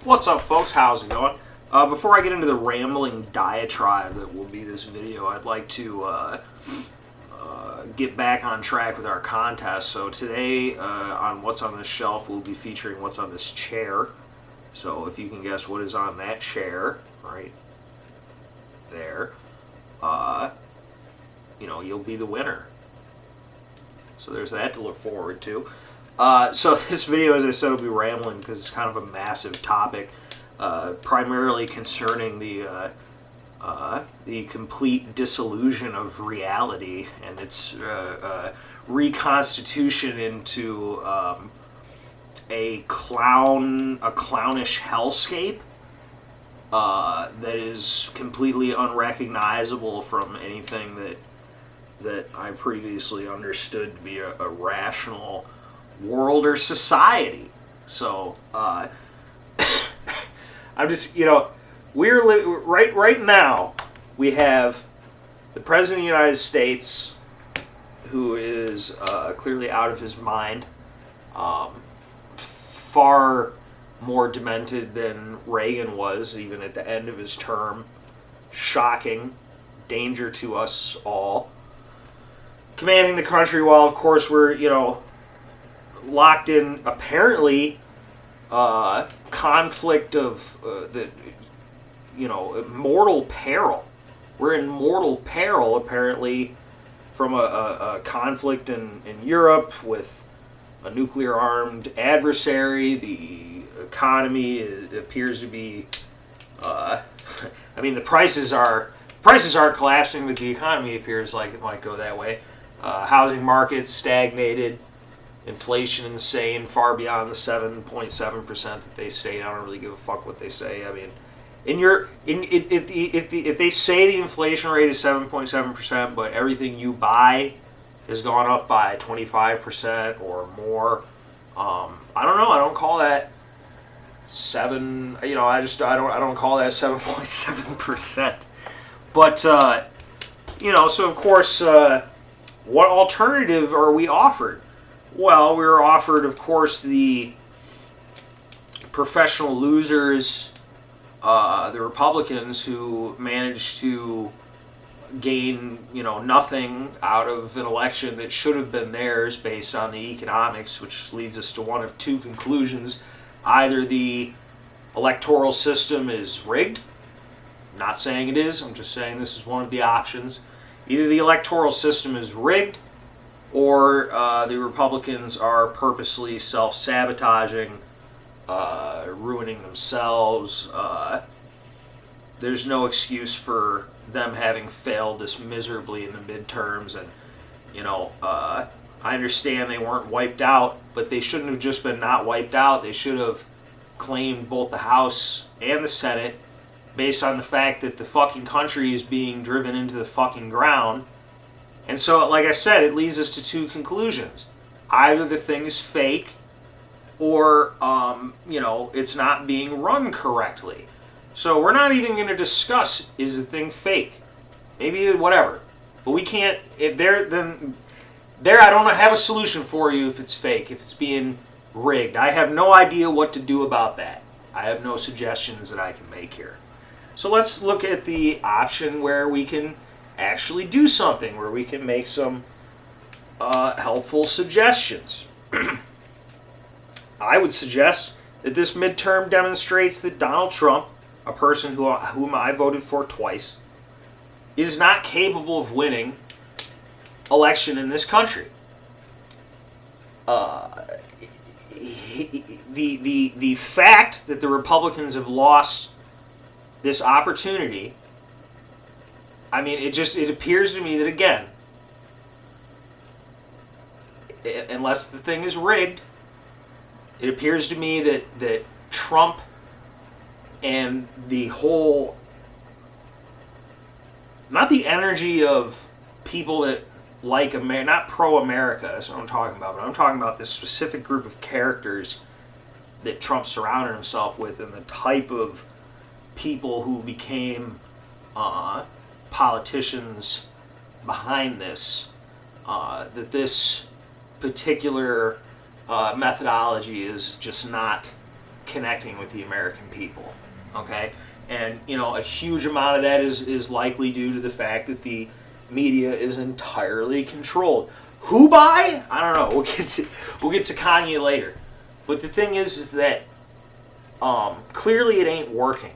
What's up, folks? How's it going? Before I get into the rambling diatribe that will be this video, I'd like to get back on track with our contest. So today, on What's on This Shelf, we'll be featuring What's on This Chair. So if you can guess what is on that chair, right there, you'll be the winner. So there's that to look forward to. So this video, as I said, will be rambling because it's kind of a massive topic, primarily concerning the complete dissolution of reality and its reconstitution into a clownish hellscape that is completely unrecognizable from anything that I previously understood to be a rational world or society. So I'm just, we're right now we have the President of the United States, who is clearly out of his mind, far more demented than Reagan was, even at the end of his term. Shocking, danger to us all. Commanding the country while, of course, we're, locked in, apparently, conflict of, mortal peril. We're in mortal peril, apparently, from a conflict in Europe with a nuclear-armed adversary. The economy appears to be, the prices are collapsing, but the economy appears like it might go that way. Housing markets stagnated. Inflation insane, far beyond the 7.7% that they state. I don't really give a fuck what they say. I mean, if they say the inflation rate is 7.7%, but everything you buy has gone up by 25% or more, I don't know. I don't call that 7. I don't call that 7.7%. But so of course, what alternative are we offered? Well, we were offered, of course, the professional losers, the Republicans, who managed to gain, nothing out of an election that should have been theirs based on the economics, which leads us to one of two conclusions. Either the electoral system is rigged. I'm not saying it is. I'm just saying this is one of the options. Either the electoral system is rigged, or the Republicans are purposely self-sabotaging, ruining themselves. There's no excuse for them having failed this miserably in the midterms. And, I understand they weren't wiped out, but they shouldn't have just been not wiped out. They should have claimed both the House and the Senate based on the fact that the fucking country is being driven into the fucking ground. And so, like I said, it leads us to two conclusions. Either the thing is fake, or, it's not being run correctly. So we're not even going to discuss, is the thing fake? Maybe whatever. But we can't, I don't have a solution for you if it's fake, if it's being rigged. I have no idea what to do about that. I have no suggestions that I can make here. So let's look at the option where we can actually do something, where we can make some helpful suggestions. I would suggest that this midterm demonstrates that Donald Trump, a person whom I voted for twice, is not capable of winning election in this country. The fact that the Republicans have lost this opportunity, it appears to me that, again, unless the thing is rigged, it appears to me that Trump and the whole, not the energy of people that like America, not pro-America, that's what I'm talking about, but I'm talking about this specific group of characters that Trump surrounded himself with, and the type of people who became politicians behind this, that this particular methodology is just not connecting with the American people, okay? And, you know, a huge amount of that is likely due to the fact that the media is entirely controlled. Who by? I don't know. We'll get to Kanye later. But the thing is that clearly it ain't working.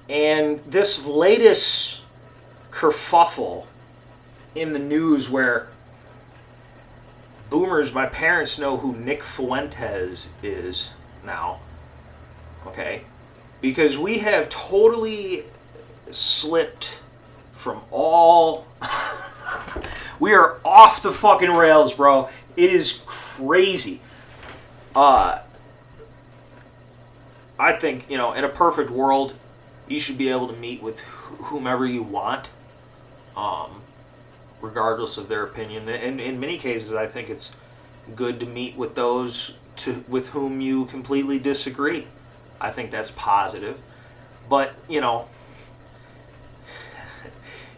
And this latest kerfuffle in the news where boomers, my parents know who Nick Fuentes is now, okay? Because we have totally slipped from all... we are off the fucking rails, bro. It is crazy. I think, you know, in a perfect world, you should be able to meet with whomever you want, regardless of their opinion. And in many cases, I think it's good to meet with those with whom you completely disagree. I think that's positive. But, you know,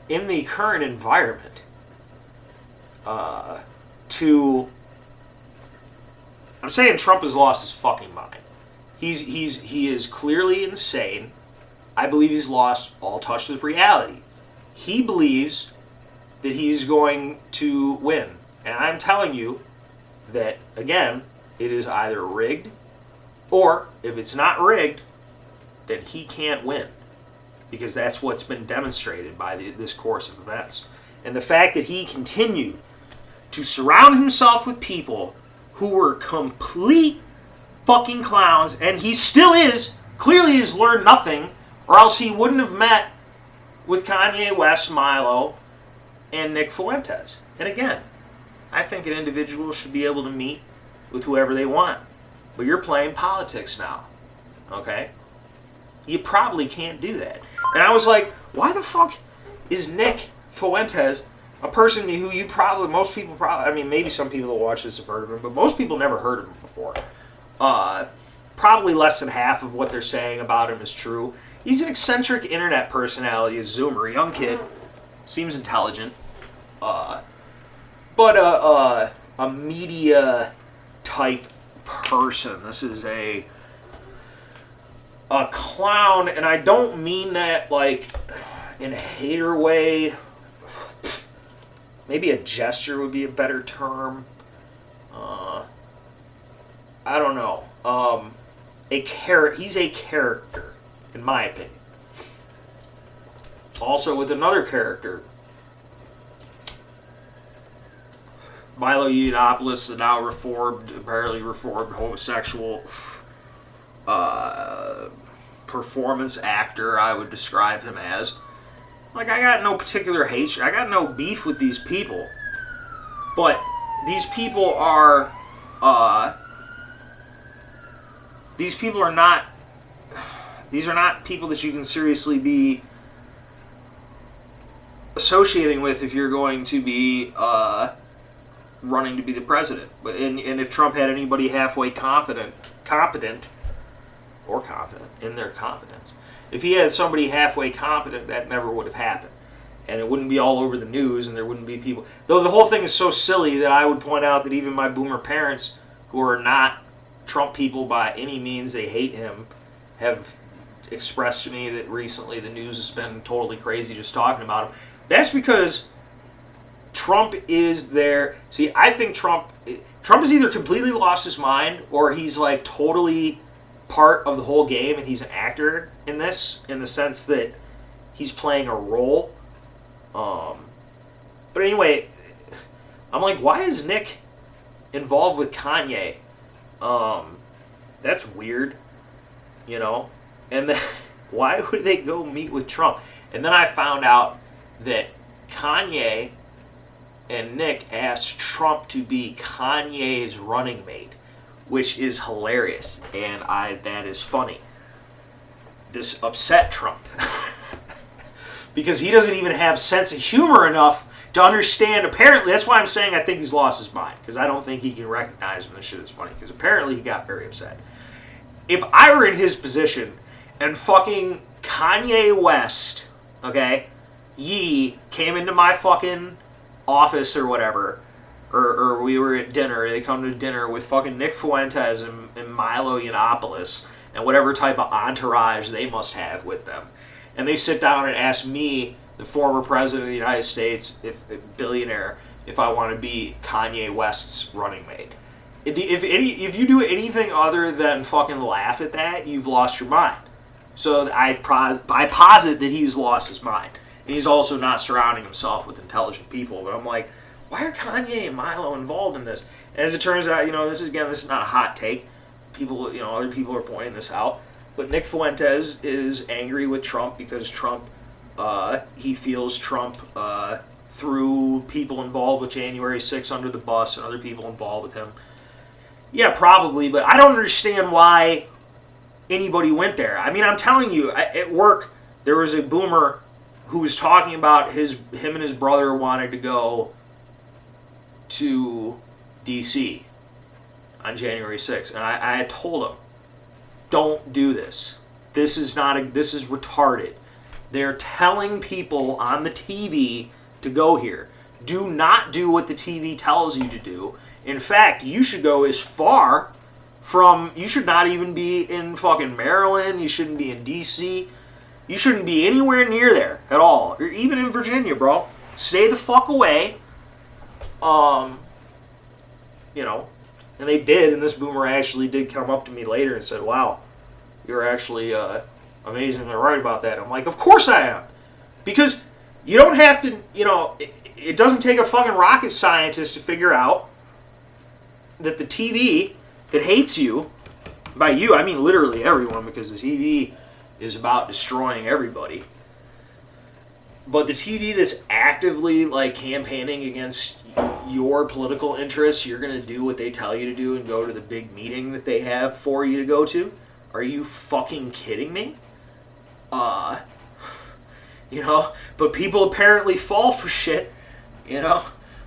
in the current environment, I'm saying Trump has lost his fucking mind. He is clearly insane. I believe he's lost all touch with reality. He believes that he's going to win. And I'm telling you that, again, it is either rigged, or if it's not rigged, then he can't win. Because that's what's been demonstrated by this course of events. And the fact that he continued to surround himself with people who were complete fucking clowns, and he still is, clearly has learned nothing, or else he wouldn't have met with Kanye West, Milo, and Nick Fuentes. And again, I think an individual should be able to meet with whoever they want. But you're playing politics now, okay? You probably can't do that. And I was like, why the fuck is Nick Fuentes a person who you probably, most people probably, I mean, maybe some people that watch this have heard of him, but most people never heard of him before. Probably less than half of what they're saying about him is true. He's an eccentric internet personality, a Zoomer, a young kid, seems intelligent, but a media type person. This is a clown, and I don't mean that like in a hater way. Maybe a gesture would be a better term. I don't know. He's a character, in my opinion. Also, with another character, Milo Yiannopoulos, the now apparently reformed homosexual performance actor, I would describe him as. Like, I got no particular hatred. I got no beef with these people. But these people are... these people are not... These are not people that you can seriously be associating with if you're going to be running to be the president. And if Trump had anybody halfway competent in their competence, if he had somebody halfway competent, that never would have happened. And it wouldn't be all over the news, and there wouldn't be people... Though the whole thing is so silly that I would point out that even my boomer parents, who are not Trump people by any means, they hate him, have expressed to me that recently the news has been totally crazy just talking about him. That's because Trump is there... See, I think Trump has either completely lost his mind, or he's like totally part of the whole game, and he's an actor in this, in the sense that he's playing a role. But anyway, I'm like, why is Nick involved with Kanye? That's weird, you know? And then, why would they go meet with Trump? And then I found out that Kanye and Nick asked Trump to be Kanye's running mate, which is hilarious, and that is funny. This upset Trump. Because he doesn't even have sense of humor enough to understand. Apparently, that's why I'm saying I think he's lost his mind, because I don't think he can recognize when this shit is funny, because apparently he got very upset. If I were in his position and fucking Kanye West, okay, came into my fucking office or whatever, or we were at dinner, they come to dinner with fucking Nick Fuentes and Milo Yiannopoulos, and whatever type of entourage they must have with them. And they sit down and ask me, the former president of the United States, if billionaire, if I want to be Kanye West's running mate. If you do anything other than fucking laugh at that, you've lost your mind. So I posit that he's lost his mind. And he's also not surrounding himself with intelligent people. But I'm like, why are Kanye and Milo involved in this? And as it turns out, this is not a hot take. People, other people are pointing this out. But Nick Fuentes is angry with Trump because he feels Trump threw people involved with January 6th under the bus and other people involved with him. Yeah, probably, but I don't understand why anybody went there. I mean, I'm telling you, at work, there was a boomer who was talking about him and his brother wanted to go to D.C. on January 6th, and I had told him, don't do this. This is retarded. They're telling people on the TV to go here. Do not do what the TV tells you to do. In fact, you should go as far from, you should not even be in fucking Maryland, you shouldn't be in D.C., you shouldn't be anywhere near there at all, or even in Virginia, bro. Stay the fuck away. And they did, and this boomer actually did come up to me later and said, wow, you're actually amazingly right about that. I'm like, of course I am. Because you don't have to, it doesn't take a fucking rocket scientist to figure out that the TV that hates you, by you, I mean literally everyone, because the TV is about destroying everybody. But the TV that's actively campaigning against your political interests, you're going to do what they tell you to do and go to the big meeting that they have for you to go to? Are you fucking kidding me? But people apparently fall for shit,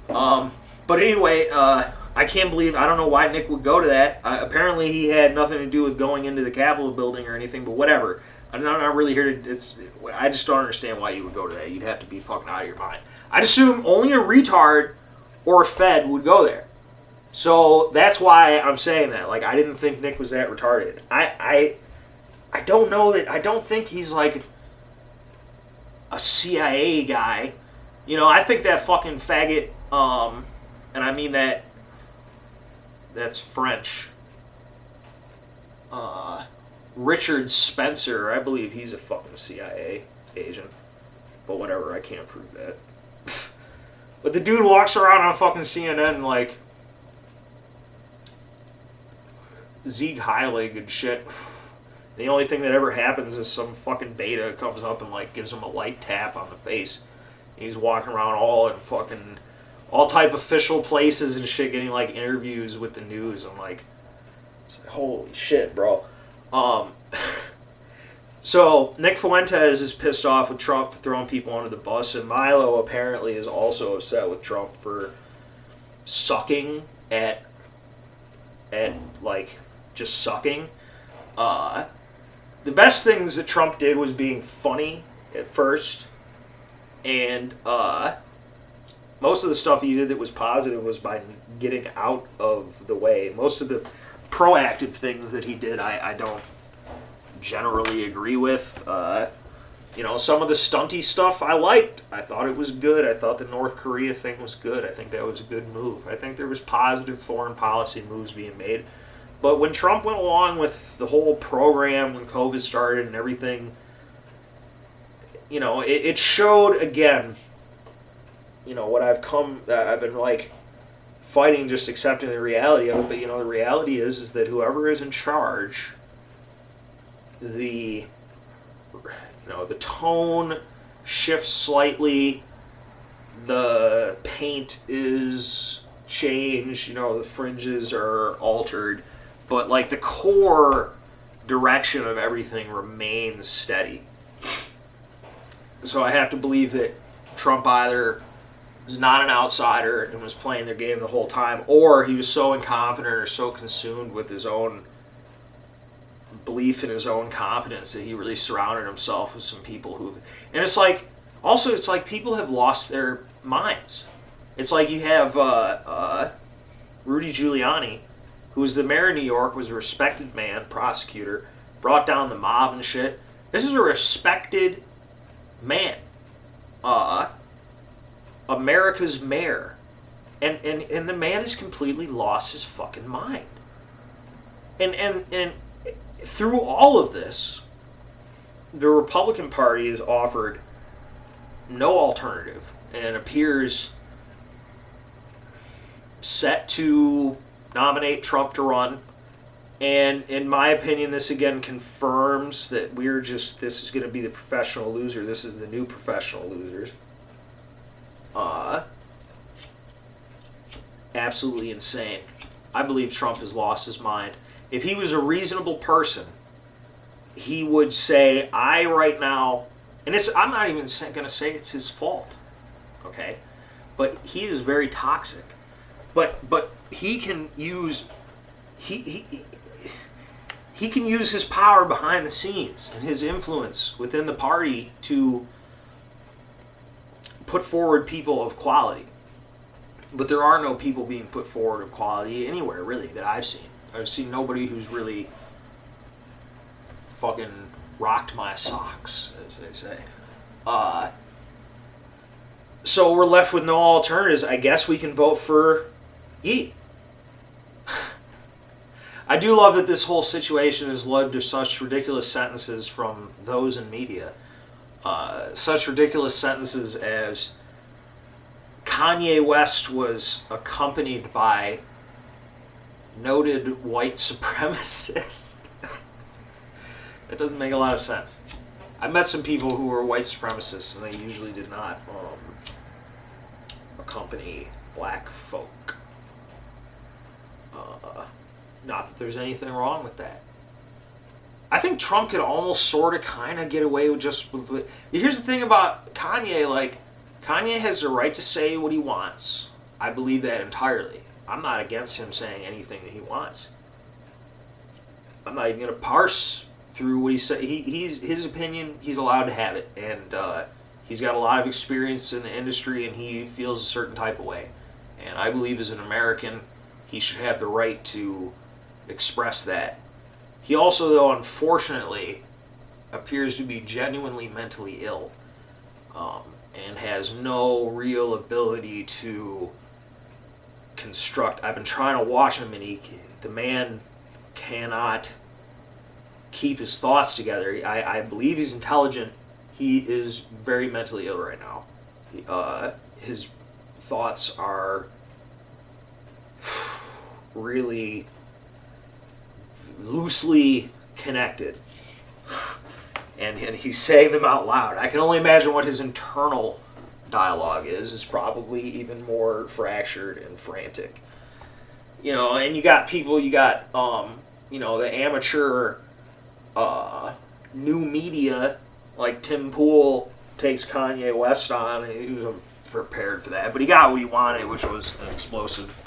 But anyway, I can't believe, I don't know why Nick would go to that. Apparently he had nothing to do with going into the Capitol building or anything, but whatever. I'm not really here to, I just don't understand why you would go to that. You'd have to be fucking out of your mind. I'd assume only a retard or a Fed would go there. So that's why I'm saying that. I didn't think Nick was that retarded. I don't know that, I don't think he's a CIA guy. I think that fucking faggot, and I mean that's French. Richard Spencer, I believe he's a fucking CIA agent. But whatever, I can't prove that. But the dude walks around on fucking CNN Sieg Heilig and shit. The only thing that ever happens is some fucking beta comes up and gives him a light tap on the face. He's walking around all type official places and shit, getting interviews with the news. I'm like, holy shit, bro. So Nick Fuentes is pissed off with Trump for throwing people under the bus, and Milo apparently is also upset with Trump for sucking at just sucking. The best things that Trump did was being funny at first, and most of the stuff he did that was positive was by getting out of the way. Most of the proactive things that he did, I don't generally agree with. Some of the stunty stuff I liked. I thought it was good. I thought the North Korea thing was good. I think that was a good move. I think there was positive foreign policy moves being made. But when Trump went along with the whole program when COVID started and everything, it showed again, what I've been fighting, just accepting the reality of it. But the reality is that whoever is in charge, the tone shifts slightly, the paint is changed, the fringes are altered, but the core direction of everything remains steady. So I have to believe that Trump either was not an outsider and was playing their game the whole time, or he was so incompetent or so consumed with his own belief in his own competence that he really surrounded himself with some people who, and it's people have lost their minds. It's you have Rudy Giuliani, who was the mayor of New York, was a respected man, prosecutor, brought down the mob and shit. This is a respected man. America's mayor. And the man has completely lost his fucking mind. And through all of this, the Republican Party has offered no alternative and appears set to nominate Trump to run. And in my opinion, this again confirms that this is going to be the professional loser. This is the new professional losers. Absolutely insane. I believe Trump has lost his mind. If he was a reasonable person, he would say, I right now, and I'm not even going to say it's his fault, okay? But he is very toxic. But he can use he can use his power behind the scenes and his influence within the party to put forward people of quality. But there are no people being put forward of quality anywhere, really, that I've seen. I've seen nobody who's really fucking rocked my socks, as they say. So we're left with no alternatives. I guess we can vote for E. I do love that this whole situation has led to such ridiculous sentences from those in media. Such ridiculous sentences as Kanye West was accompanied by noted white supremacist. That doesn't make a lot of sense. I met some people who were white supremacists, and they usually did not accompany black folk. Not that there's anything wrong with that. I think Trump could almost sort of kind of get away with Here's the thing about Kanye, like, Kanye has the right to say what he wants. I believe that entirely. I'm not against him saying anything that he wants. I'm not even going to parse through what he said. His opinion, he's allowed to have it. And he's got a lot of experience in the industry, and he feels a certain type of way. And I believe as an American, he should have the right to express that. He also, though, unfortunately, appears to be genuinely mentally ill. And has no real ability to construct. I've been trying to watch him, and the man cannot keep his thoughts together. I believe he's intelligent. He is very mentally ill right now. His thoughts are really loosely connected. And he's saying them out loud. I can only imagine what his internal dialogue is probably even more fractured and frantic. And you got people, the amateur new media, like Tim Pool takes Kanye West on. He was prepared for that, but he got what he wanted, which was an explosive,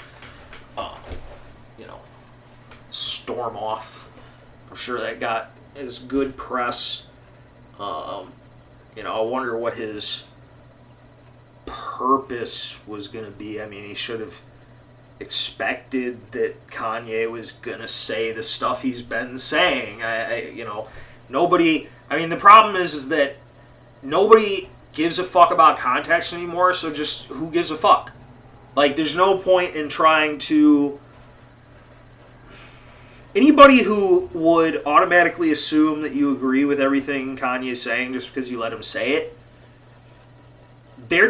storm off. I'm sure that got as good press. I wonder what his purpose was going to be. I mean, he should have expected that Kanye was going to say the stuff he's been saying. Nobody. I mean, the problem is that nobody gives a fuck about context anymore. So just who gives a fuck? Like, there's no point in trying to. Anybody who would automatically assume that you agree with everything Kanye's saying just because you let him say it, they're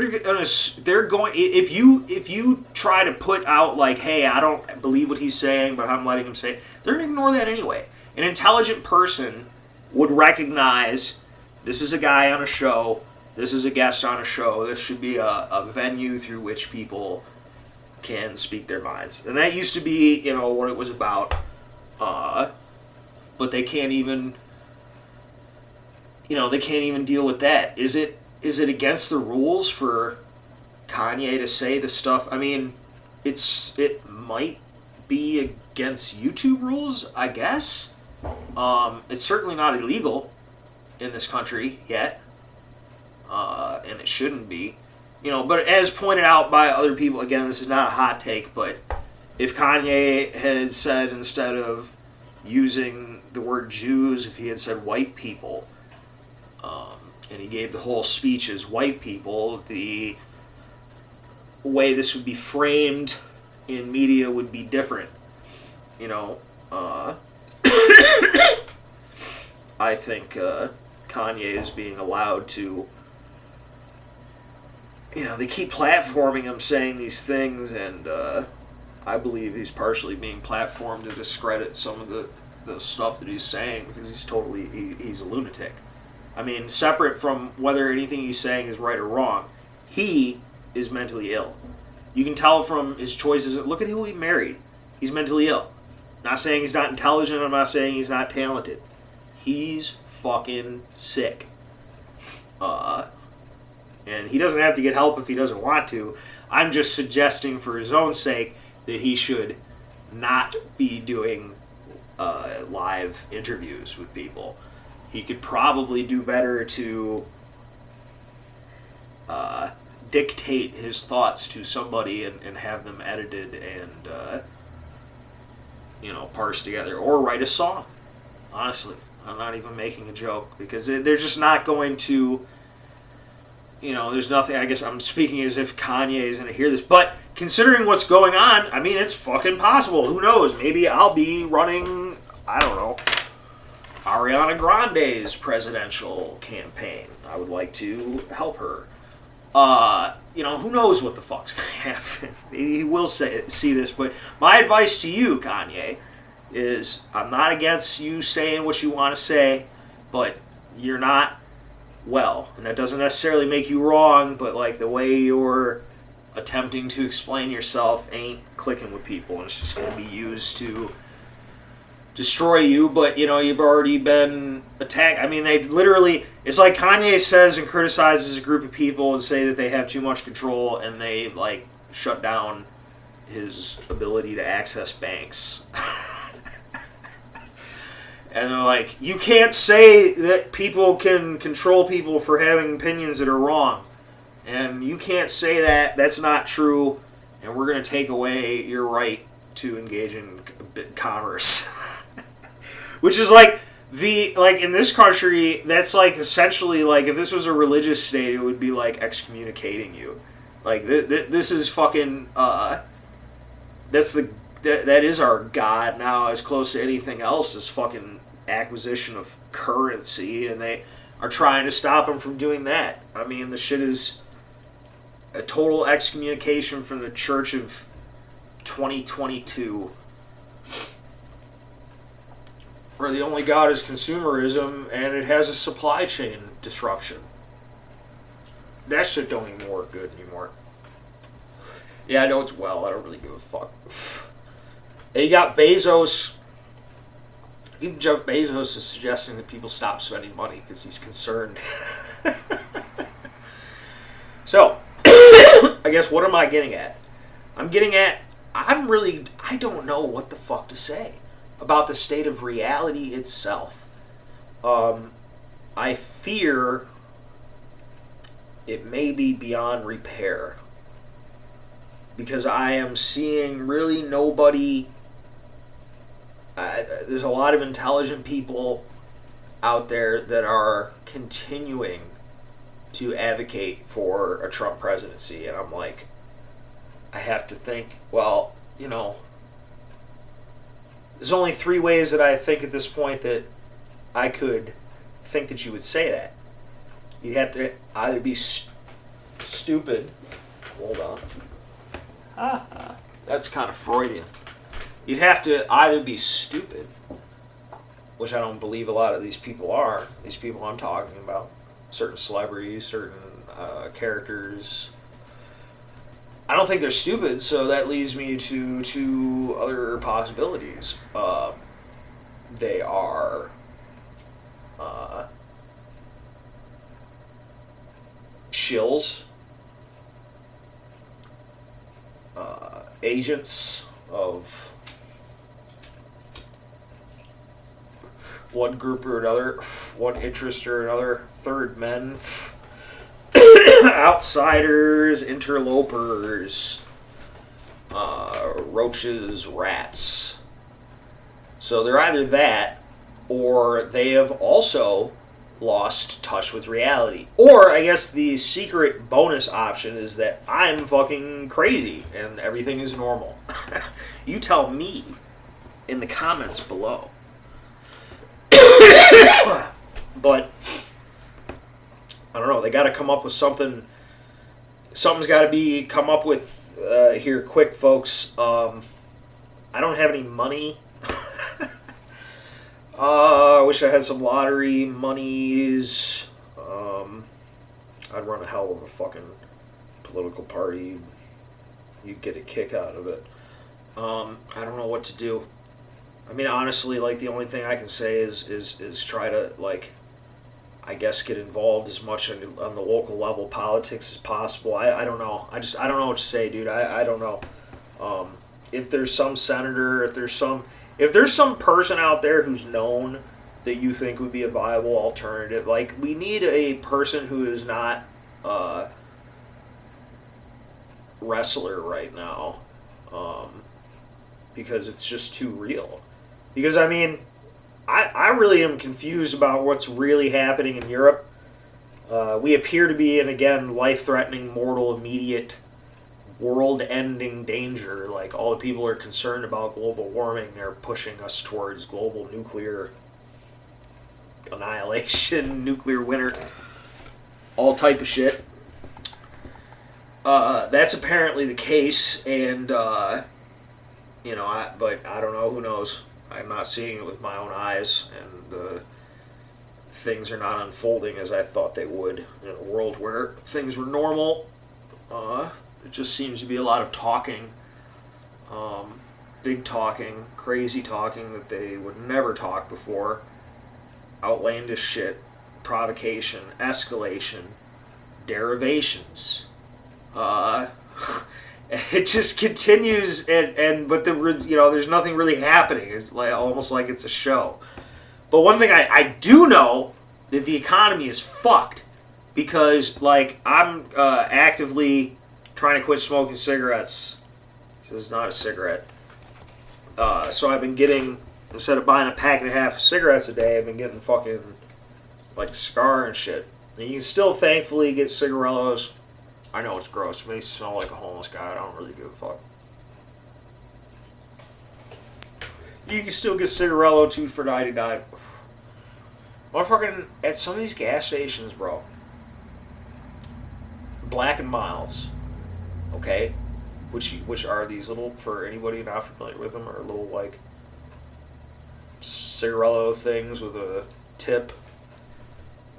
going. If you try to put out like, hey, I don't believe what he's saying, but I'm letting him say it, they're gonna ignore that anyway. An intelligent person would recognize this is a guy on a show, this is a guest on a show, this should be a venue through which people can speak their minds, and that used to be what it was about. But they can't even, deal with that. Is it against the rules for Kanye to say the stuff? I mean, it might be against YouTube rules, I guess. It's certainly not illegal in this country yet, and it shouldn't be. But as pointed out by other people, again, this is not a hot take, but if Kanye had said, instead of using the word Jews if he had said white people. And he gave the whole speech as white people. The way this would be framed in media would be different. You know, I think Kanye is being allowed to, you know, they keep platforming him saying these things, and I believe he's partially being platformed to discredit some of the stuff that he's saying, because he's a lunatic. I mean, separate from whether anything he's saying is right or wrong, he is mentally ill. You can tell from his choices. Look at who he married. He's mentally ill. Not saying he's not intelligent. I'm not saying he's not talented. He's fucking sick. And he doesn't have to get help if he doesn't want to. I'm just suggesting for his own sake that he should not be doing live interviews with people. He could probably do better to dictate his thoughts to somebody and have them edited and parsed together, or write a song. Honestly, I'm not even making a joke, because they're just not going to. There's nothing. I guess I'm speaking as if Kanye is going to hear this, but considering what's going on, I mean, it's fucking possible. Who knows? Maybe I'll be running, I don't know, Ariana Grande's presidential campaign. I would like to help her. Who knows what the fuck's going to happen. Maybe he will see this, but my advice to you, Kanye, is I'm not against you saying what you want to say, but you're not well. And that doesn't necessarily make you wrong, but like the way you're attempting to explain yourself ain't clicking with people, and it's just going to be used to destroy you. But you've already been attacked. I mean, they literally, it's like Kanye says and criticizes a group of people and say that they have too much control, and they like shut down his ability to access banks. And they're like, you can't say that people can control people for having opinions that are wrong. And you can't say that. That's not true. And we're going to take away your right to engage in commerce. Which is like, in this country, that's like essentially like, if this was a religious state, it would be like excommunicating you. Like, this is fucking, that is our God now, as close to anything else, is fucking acquisition of currency, and they are trying to stop him from doing that. I mean, the shit is a total excommunication from the Church of 2022, where the only God is consumerism, and it has a supply chain disruption. That shit don't even work good anymore. Yeah, I know it's well. I don't really give a fuck. And you got Bezos. Even Jeff Bezos is suggesting that people stop spending money because he's concerned. So, I guess what am I getting at? I don't know what the fuck to say about the state of reality itself. I fear it may be beyond repair, because I am seeing really nobody. There's a lot of intelligent people out there that are continuing to advocate for a Trump presidency, and I'm like, I have to think, well, there's only three ways that I think at this point that I could think that you would say that. You'd have to either be stupid. Hold on. That's kind of Freudian. You'd have to either be stupid, which I don't believe a lot of these people are. These people I'm talking about, certain celebrities, certain characters. I don't think they're stupid, so that leads me to two other possibilities. They are shills, agents of one group or another, one interest or another, third men, outsiders, interlopers, roaches, rats. So they're either that, or they have also lost touch with reality. Or I guess the secret bonus option is that I'm fucking crazy and everything is normal. You tell me in the comments below. But I don't know, they got to come up with something. Something's got to be come up with here quick, folks. I don't have any money. I wish I had some lottery monies. I'd run a hell of a fucking political party. You'd get a kick out of it. I don't know what to do. I mean, honestly, like, the only thing I can say is try to, like, I guess get involved as much on the local level politics as possible. I don't know. I don't know what to say, dude. I don't know. If there's some senator, if there's some person out there who's known that you think would be a viable alternative, like, we need a person who is not a wrestler right now, because it's just too real. Because, I mean, I really am confused about what's really happening in Europe. We appear to be in, again, life-threatening, mortal, immediate, world-ending danger. Like, all the people are concerned about global warming. They're pushing us towards global nuclear annihilation, nuclear winter, all type of shit. That's apparently the case, and, but I don't know, who knows. I'm not seeing it with my own eyes, and things are not unfolding as I thought they would in a world where things were normal. It just seems to be a lot of talking, big talking, crazy talking that they would never talk before, outlandish shit, provocation, escalation, derivations. It just continues, but there's nothing really happening. It's like almost like it's a show. But one thing I do know, that the economy is fucked, because, like, I'm actively trying to quit smoking cigarettes. So it's not a cigarette. So I've been getting, instead of buying a pack and a half of cigarettes a day, I've been getting fucking, like, Scar and shit. And you can still thankfully get cigarillos. I know it's gross. It may smell like a homeless guy. I don't really give a fuck. You can still get cigarillo 2 for $99. Motherfucking, at some of these gas stations, bro. Black and Miles. Okay? Which are these little, for anybody not familiar with them, are little, like, cigarillo things with a tip.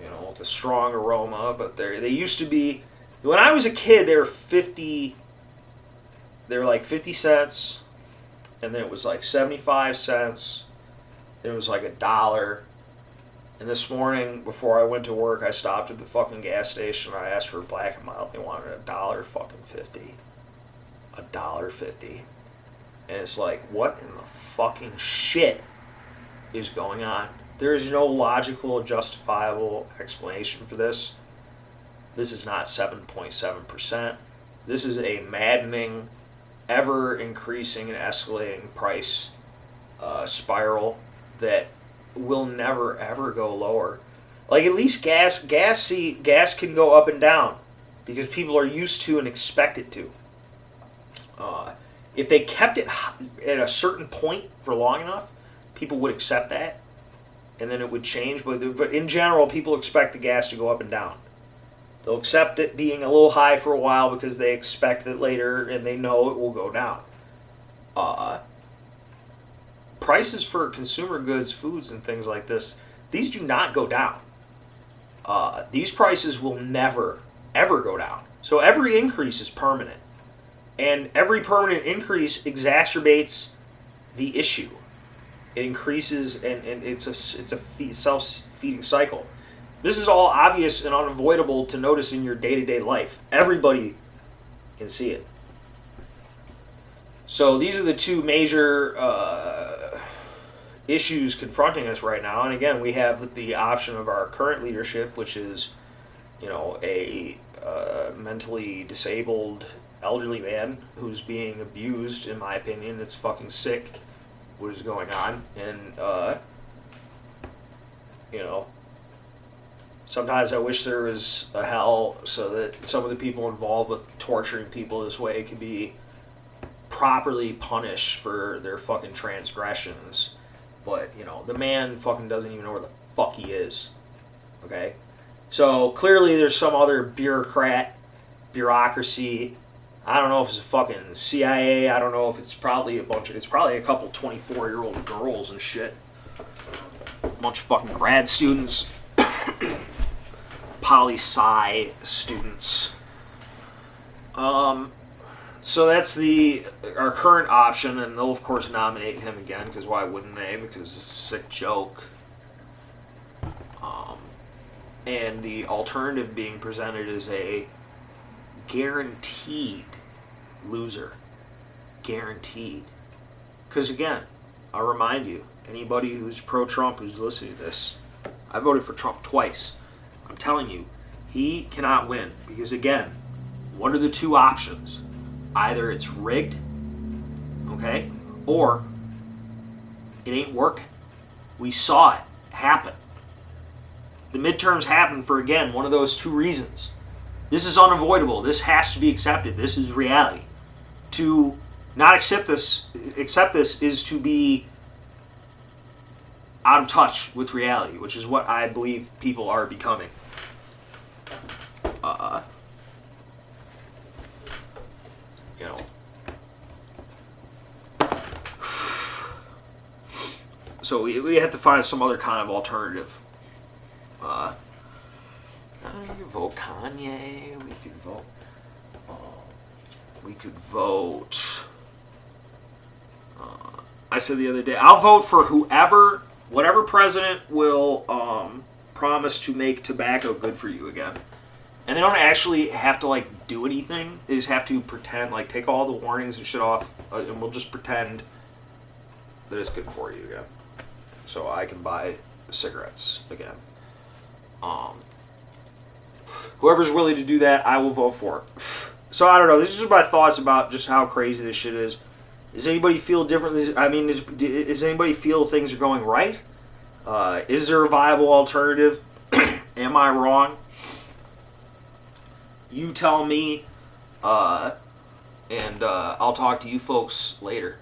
You know, with a strong aroma. But they used to be... When I was a kid, they were like 50 cents, and then it was like 75 cents, then it was like $1. And this morning, before I went to work, I stopped at the fucking gas station, I asked for a Black and Mild, they wanted $1.50. $1.50. And it's like, what in the fucking shit is going on? There is no logical, justifiable explanation for this. This is not 7.7%. This is a maddening, ever-increasing and escalating price spiral that will never, ever go lower. Like, at least gas can go up and down because people are used to and expect it to. If they kept it at a certain point for long enough, people would accept that, and then it would change. But in general, people expect the gas to go up and down. They'll accept it being a little high for a while because they expect it later and they know it will go down. Prices for consumer goods, foods, and things like this, these do not go down. These prices will never, ever go down. So every increase is permanent. And every permanent increase exacerbates the issue. It increases, and it's a self-feeding cycle. This is all obvious and unavoidable to notice in your day-to-day life. Everybody can see it. So these are the two major issues confronting us right now. And again, we have the option of our current leadership, which is, a mentally disabled elderly man who's being abused, in my opinion. It's fucking sick what is going on. And You know, sometimes I wish there was a hell so that some of the people involved with torturing people this way could be properly punished for their fucking transgressions. But, you know, the man fucking doesn't even know where the fuck he is. Okay? So, clearly there's some other bureaucracy. I don't know if it's a fucking CIA. I don't know if it's probably it's probably a couple 24-year-old girls and shit. A bunch of fucking grad students. Poli-sci students. So that's our current option, and they'll of course nominate him again, because why wouldn't they? Because it's a sick joke. And the alternative being presented is a guaranteed loser. Guaranteed. Because again, I'll remind you, anybody who's pro-Trump who's listening to this, I voted for Trump twice. I'm telling you, he cannot win. Because again, what are the two options? Either it's rigged, okay, or it ain't working. We saw it happen. The midterms happened for, again, one of those two reasons. This is unavoidable. This has to be accepted. This is reality. To not accept this is to be out of touch with reality, which is what I believe people are becoming. You know. So we have to find some other kind of alternative. We could vote Kanye. We could vote. I said the other day, I'll vote for whatever president will promise to make tobacco good for you again. And they don't actually have to like do anything. They just have to pretend, like take all the warnings and shit off, and we'll just pretend that it's good for you again. So I can buy cigarettes again. Whoever's willing to do that, I will vote for. So I don't know. This is just my thoughts about just how crazy this shit is. Does anybody feel differently? I mean, does anybody feel things are going right? Is there a viable alternative? Am I wrong? You tell me, and I'll talk to you folks later.